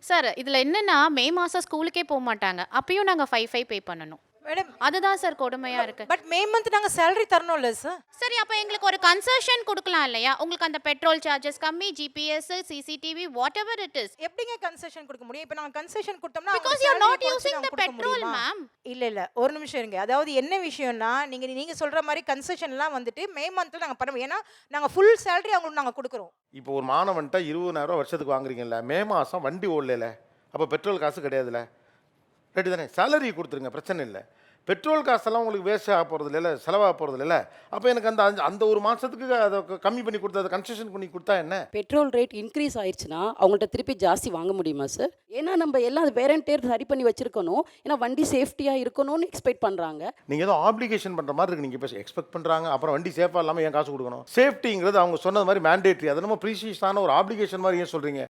Sir இதுல என்னன்னா, மே மாசம் ஸ்கூலுக்கே போமாட்டாங்க. அப்பயும் நாங்க 5 பே பண்ணணும். மேடம் அதுதான் சார் கொடுமையா இருக்கு. பட் மே மந்த் நாங்க சேலரி தரணும்ல சார்? சரி அப்ப எங்களுக்கு ஒரு கன்செஷன் குடுக்கலாம் இல்லையா? உங்களுக்கு அந்த பெட்ரோல் சார்ஜஸ் கம்மி, GPS, CCTV whatever it is. எப்படிங்க கன்செஷன் கொடுக்க முடியும்? இப்ப நாங்க கன்செஷன் கொடுத்தோம்னா because you are not using the petrol ma'am. இல்ல ஒரு நிமிஷம் இருங்க. அதாவது என்ன விஷயம்னா நீங்க நீங்க சொல்ற மாதிரி கன்செஷன்லாம் வந்துட்டு மே மந்த்ல நாங்க பண்ணுவோம். ஏன்னா நாங்க ஃபுல் சேலரி அவங்களுக்கு நாங்க கொடுக்குறோம். இப்போ ஒரு மாணவன்ட்ட 20,000 வருஷத்துக்கு வாங்குறீங்கல்ல, மே மாதம் வண்டி ஓடல, அப்போ பெட்ரோல் காசு கிடையாதுல்ல, ரைட்டு தானே? சேலரி கொடுத்துருங்க, பிரச்சனை இல்லை. பெட்ரோல் காசெல்லாம் உங்களுக்கு வேஸ்ட் ஆக போகிறது இல்லை, செலவாக போகிறது இல்லை. அப்போ எனக்கு அந்த அந்த ஒரு மாதத்துக்கு அதை கம்மி பண்ணி கொடுத்தா, அதை கன்செஷன் பண்ணி கொடுத்தா என்ன? பெட்ரோல் ரேட் இன்க்ரீஸ் ஆயிடுச்சுன்னா அவங்கள்ட்ட திருப்பி ஜாஸ்தி வாங்க முடியுமா சார்? ஏன்னா நம்ம எல்லாம் வேரண்டேர் சரி பண்ணி வச்சிருக்கணும். ஏன்னா வண்டி சேஃப்டியாக இருக்கணும்னு எக்ஸ்பெக்ட் பண்ணுறாங்க. நீங்கள் ஏதோ ஆப்ளிகேஷன் பண்ணுற மாதிரி இருக்கு. நீங்கள் இப்போ எக்ஸ்பெக்ட் பண்ணுறாங்க, அப்புறம் வண்டி சேஃபாக இல்லாமல் ஏன் காசு கொடுக்கணும்? சேஃப்டிங்கிறது அவங்க சொன்னது மாதிரி மேண்டேட்ரி. அது நம்ம ப்ரீசியஸான ஒரு ஆப்ளிகேஷன் மாதிரி ஏன் சொல்கிறீங்க?